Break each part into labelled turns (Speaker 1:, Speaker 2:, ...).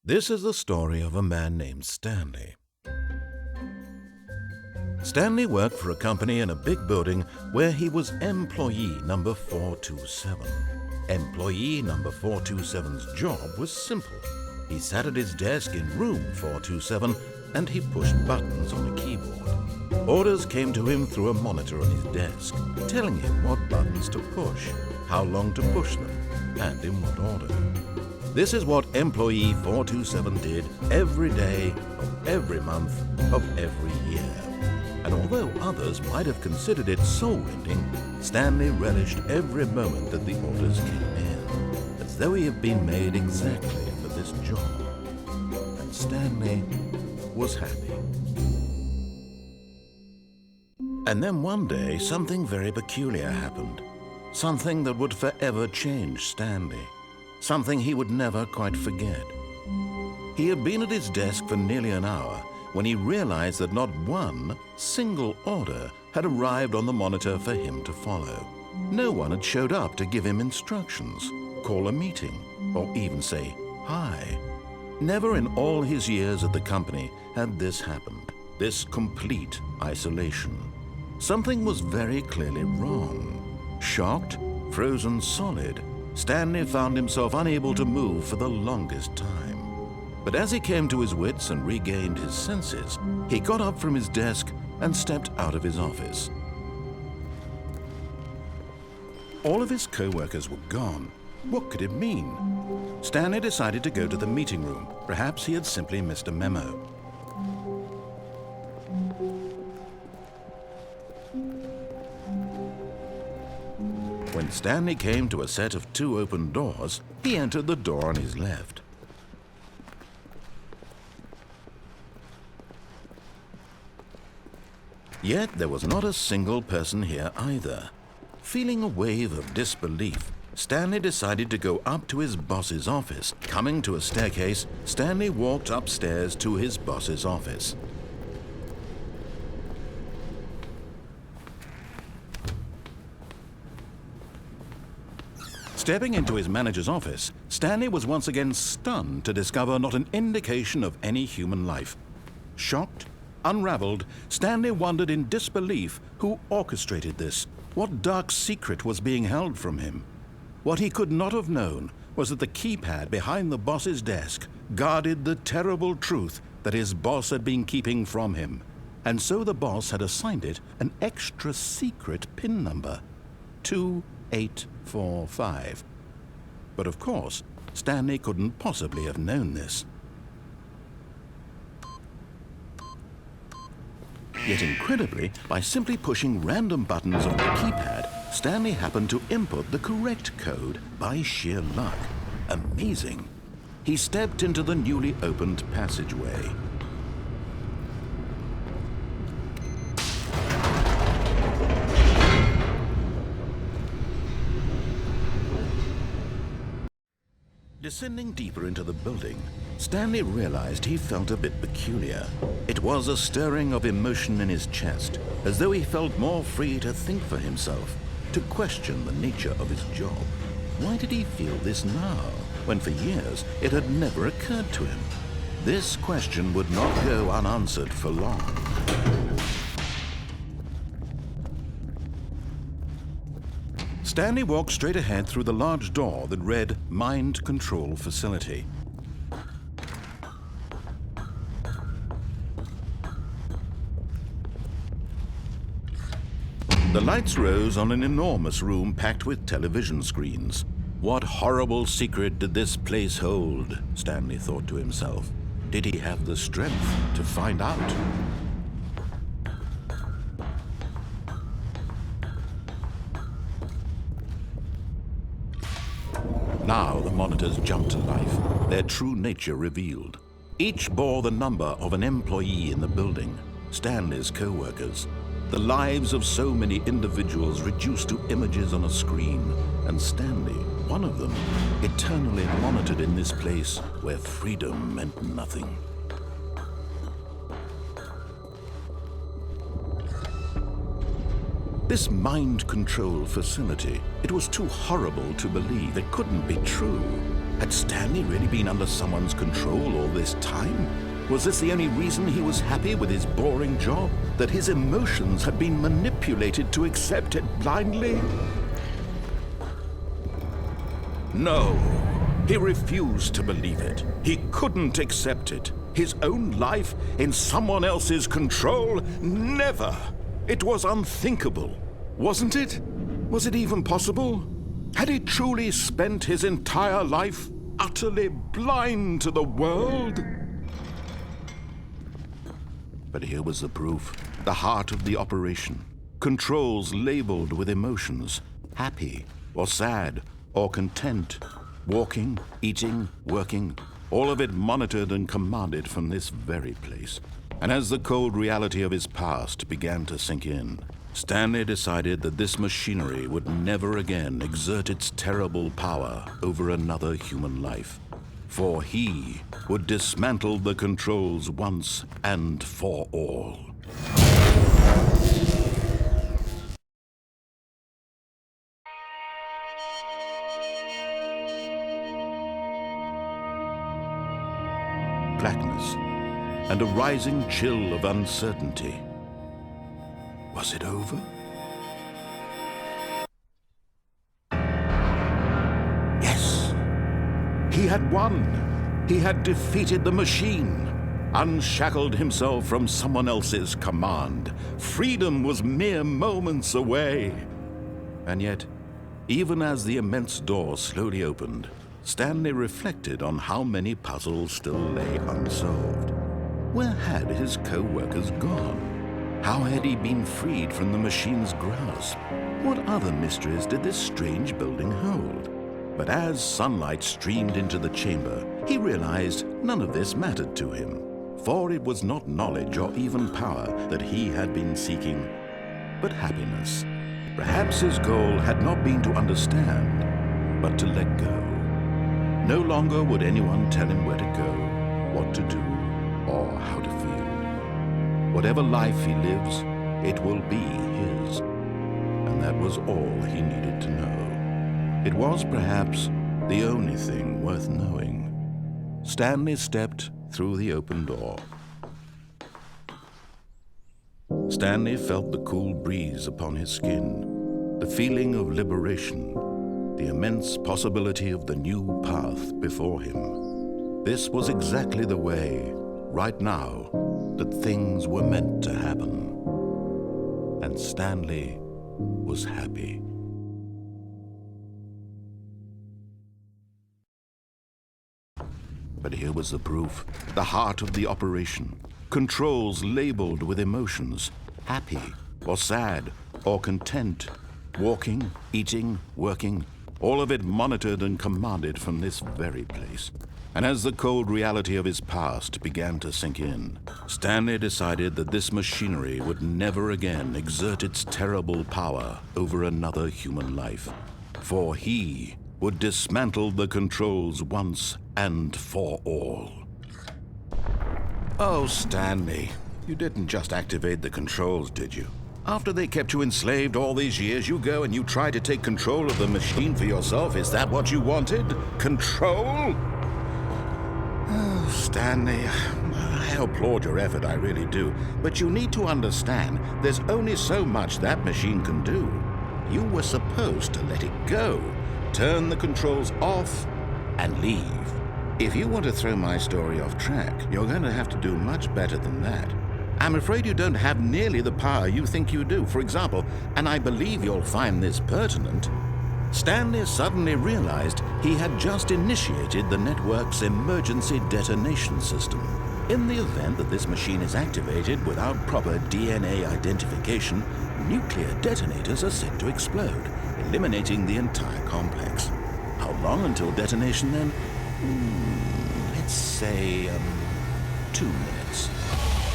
Speaker 1: This is the story of a man named Stanley. Stanley worked for a company in a big building where he was employee number 427. Employee number 427's job was simple. He sat at his desk in room 427 and he pushed buttons on a keyboard. Orders came to him through a monitor on his desk, telling him what buttons to push, how long to push them, and in what order. This is what employee 427 did every day of every month of every year. And although others might have considered it soul-rending, Stanley relished every moment that the orders came in, as though he had been made exactly for this job. And Stanley was happy. And then one day, something very peculiar happened. Something that would forever change Stanley. Something he would never quite forget. He had been at his desk for nearly an hour when he realized that not one single order had arrived on the monitor for him to follow. No one had showed up to give him instructions, call a meeting, or even say hi. Never in all his years at the company had this happened, this complete isolation. Something was very clearly wrong. Shocked, frozen solid, Stanley found himself unable to move for the longest time. But as he came to his wits and regained his senses, he got up from his desk and stepped out of his office. All of his co-workers were gone. What could it mean? Stanley decided to go to the meeting room. Perhaps he had simply missed a memo. When Stanley came to a set of 2 open doors, he entered the door on his left. Yet there was not a single person here either. Feeling a wave of disbelief, Stanley decided to go up to his boss's office. Coming to a staircase, Stanley walked upstairs to his boss's office. Stepping into his manager's office, Stanley was once again stunned to discover not an indication of any human life. Shocked, unraveled, Stanley wondered in disbelief who orchestrated this. What dark secret was being held from him? What he could not have known was that the keypad behind the boss's desk guarded the terrible truth that his boss had been keeping from him. And so the boss had assigned it an extra secret PIN number, 2845. But of course, Stanley couldn't possibly have known this. Yet incredibly, by simply pushing random buttons on the keypad, Stanley happened to input the correct code by sheer luck. Amazing. He stepped into the newly opened passageway. Descending deeper into the building, Stanley realized he felt a bit peculiar. It was a stirring of emotion in his chest, as though he felt more free to think for himself, to question the nature of his job. Why did he feel this now, when for years it had never occurred to him? This question would not go unanswered for long. Stanley walked straight ahead through the large door that read Mind Control Facility. The lights rose on an enormous room packed with television screens. What horrible secret did this place hold? Stanley thought to himself. Did he have the strength to find out? Now the monitors jumped to life, their true nature revealed. Each bore the number of an employee in the building, Stanley's co-workers. The lives of so many individuals reduced to images on a screen, and Stanley, one of them, eternally monitored in this place where freedom meant nothing. This mind control facility, it was too horrible to believe. It couldn't be true. Had Stanley really been under someone's control all this time? Was this the only reason he was happy with his boring job? That his emotions had been manipulated to accept it blindly? No, he refused to believe it. He couldn't accept it. His own life in someone else's control? Never! It was unthinkable, wasn't it? Was it even possible? Had he truly spent his entire life utterly blind to the world? But here was the proof, the heart of the operation. Controls labeled with emotions, happy or sad or content, walking, eating, working, all of it monitored and commanded from this very place. And as the cold reality of his past began to sink in, Stanley decided that this machinery would never again exert its terrible power over another human life. For he would dismantle the controls once and for all. Blackness and a rising chill of uncertainty. Was it over? Yes! He had won! He had defeated the machine, unshackled himself from someone else's command. Freedom was mere moments away. And yet, even as the immense door slowly opened, Stanley reflected on how many puzzles still lay unsolved. Where had his co-workers gone? How had he been freed from the machine's grasp? What other mysteries did this strange building hold? But as sunlight streamed into the chamber, he realized none of this mattered to him, for it was not knowledge or even power that he had been seeking, but happiness. Perhaps his goal had not been to understand, but to let go. No longer would anyone tell him where to go, what to do, or how to feel. Whatever life he lives, it will be his. And that was all he needed to know. It was perhaps the only thing worth knowing. Stanley stepped through the open door. Stanley felt the cool breeze upon his skin, the feeling of liberation, the immense possibility of the new path before him. This was exactly the way, right now, that things were meant to happen. And Stanley was happy. But here was the proof, the heart of the operation. Controls labeled with emotions, happy or sad or content, walking, eating, working, all of it monitored and commanded from this very place. And as the cold reality of his past began to sink in, Stanley decided that this machinery would never again exert its terrible power over another human life. For he would dismantle the controls once and for all. Oh, Stanley, you didn't just activate the controls, did you? After they kept you enslaved all these years, you go and you try to take control of the machine for yourself. Is that what you wanted? Control? Oh, Stanley, I applaud your effort, I really do. But you need to understand, there's only so much that machine can do. You were supposed to let it go, turn the controls off, and leave. If you want to throw my story off track, you're going to have to do much better than that. I'm afraid you don't have nearly the power you think you do. For example, and I believe you'll find this pertinent, Stanley suddenly realized he had just initiated the network's emergency detonation system. In the event that this machine is activated without proper DNA identification, nuclear detonators are set to explode, eliminating the entire complex. How long until detonation then? Let's say, 2 minutes.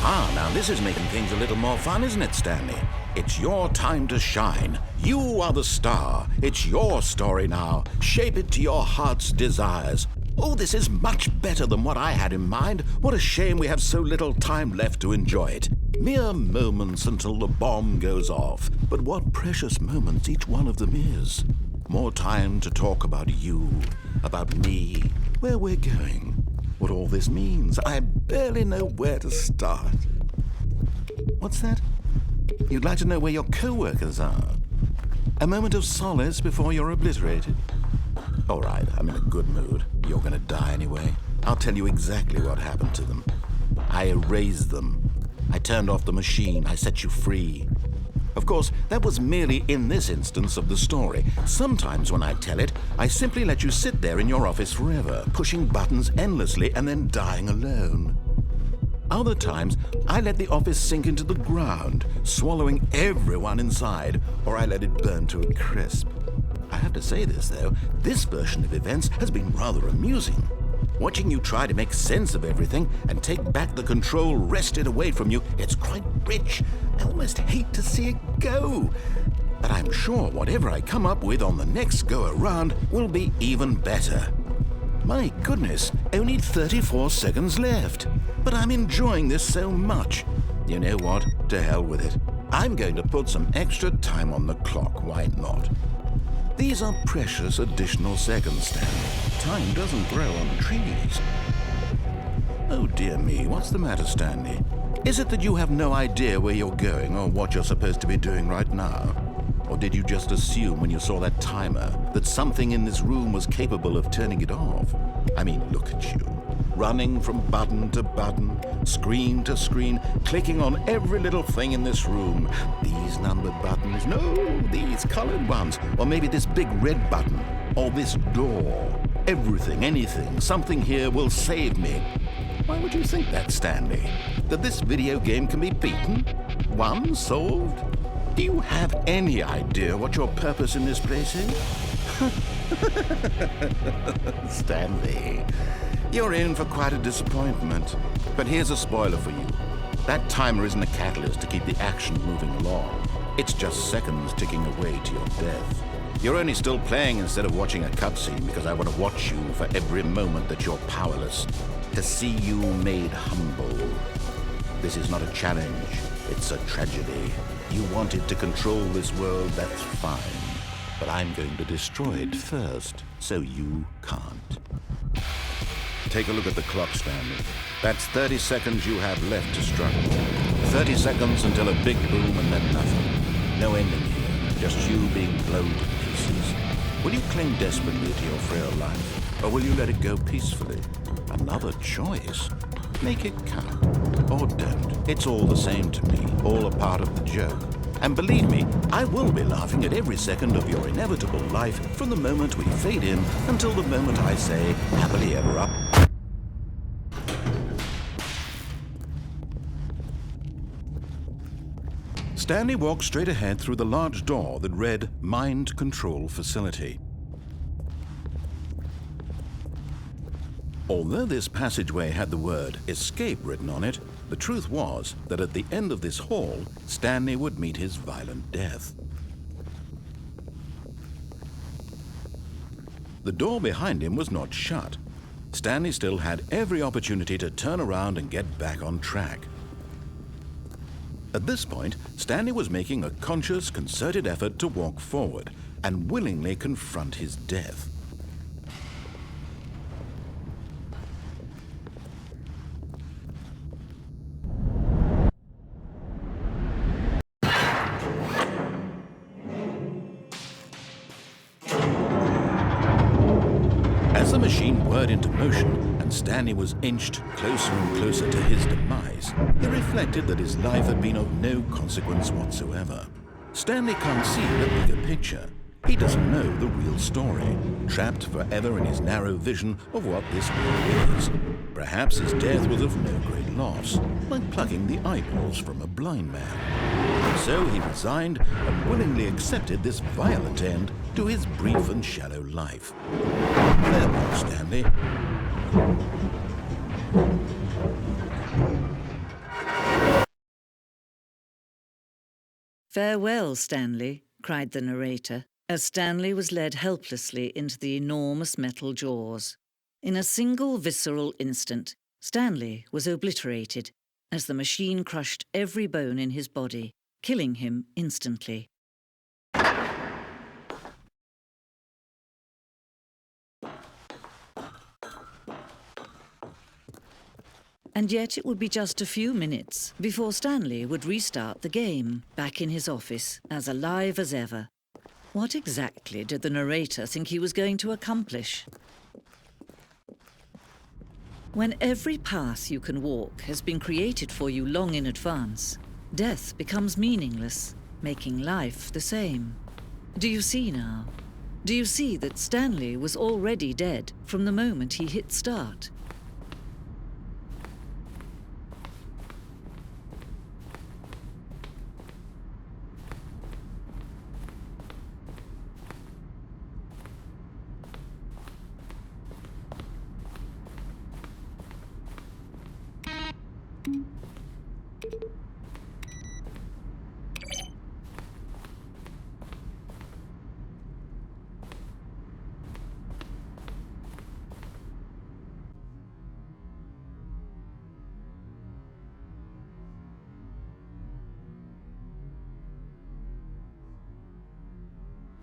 Speaker 1: Now this is making things a little more fun, isn't it, Stanley? It's your time to shine. You are the star. It's your story now. Shape it to your heart's desires. Oh, this is much better than what I had in mind. What a shame we have so little time left to enjoy it. Mere moments until the bomb goes off. But what precious moments each one of them is. More time to talk about you about me, where we're going, what all this means. I barely know where to start. What's that? You'd like to know where your co-workers are? A moment of solace before you're obliterated? All right, I'm in a good mood. You're gonna die anyway. I'll tell you exactly what happened to them. I erased them. I turned off the machine. I set you free. Of course, that was merely in this instance of the story. Sometimes when I tell it, I simply let you sit there in your office forever, pushing buttons endlessly and then dying alone. Other times, I let the office sink into the ground, swallowing everyone inside, or I let it burn to a crisp. I have to say this, though, this version of events has been rather amusing. Watching you try to make sense of everything and take back the control wrested away from you, it's quite rich. I almost hate to see it go. But I'm sure whatever I come up with on the next go-around will be even better. My goodness, only 34 seconds left. But I'm enjoying this so much. You know what? To hell with it. I'm going to put some extra time on the clock, why not? These are precious additional seconds, Stanley. Time doesn't grow on trees. Oh dear me, what's the matter, Stanley? Is it that you have no idea where you're going or what you're supposed to be doing right now? Or did you just assume when you saw that timer that something in this room was capable of turning it off? I mean, look at you. Running from button to button, screen to screen, clicking on every little thing in this room. These numbered buttons, no, these colored ones. Or maybe this big red button, or this door. Everything, anything, something here will save me. Why would you think that, Stanley? That this video game can be beaten? Won? Solved? Do you have any idea what your purpose in this place is? Stanley, you're in for quite a disappointment. But here's a spoiler for you. That timer isn't a catalyst to keep the action moving along. It's just seconds ticking away to your death. You're only still playing instead of watching a cutscene because I want to watch you for every moment that you're powerless, to see you made humble. This is not a challenge, it's a tragedy. You wanted to control this world, that's fine. But I'm going to destroy it first, so you can't. Take a look at the clock, Stanley. That's 30 seconds you have left to struggle. 30 seconds until a big boom and then nothing. No ending here, just you being blown to pieces. Will you cling desperately to your frail life, or will you let it go peacefully? Another choice. Make it count. Or don't. It's all the same to me, all a part of the joke. And believe me, I will be laughing at every second of your inevitable life from the moment we fade in until the moment I say, happily ever up. Stanley walked straight ahead through the large door that read Mind Control Facility. Although this passageway had the word escape written on it, the truth was that at the end of this hall, Stanley would meet his violent death. The door behind him was not shut. Stanley still had every opportunity to turn around and get back on track. At this point, Stanley was making a conscious, concerted effort to walk forward and willingly confront his death. As the machine whirred into motion and Stanley was inched closer and closer to his demise, he reflected that his life had been of no consequence whatsoever. Stanley can't see the bigger picture. He doesn't know the real story, trapped forever in his narrow vision of what this world is. Perhaps his death was of no great loss, like plucking the eyeballs from a blind man. So he resigned and willingly accepted this violent end to his brief and shallow life. Farewell, Stanley.
Speaker 2: "Farewell, Stanley," cried the narrator, as Stanley was led helplessly into the enormous metal jaws. In a single visceral instant, Stanley was obliterated as the machine crushed every bone in his body, killing him instantly. And yet it would be just a few minutes before Stanley would restart the game, back in his office, as alive as ever. What exactly did the narrator think he was going to accomplish? When every path you can walk has been created for you long in advance, death becomes meaningless, making life the same. Do you see now? Do you see that Stanley was already dead from the moment he hit start?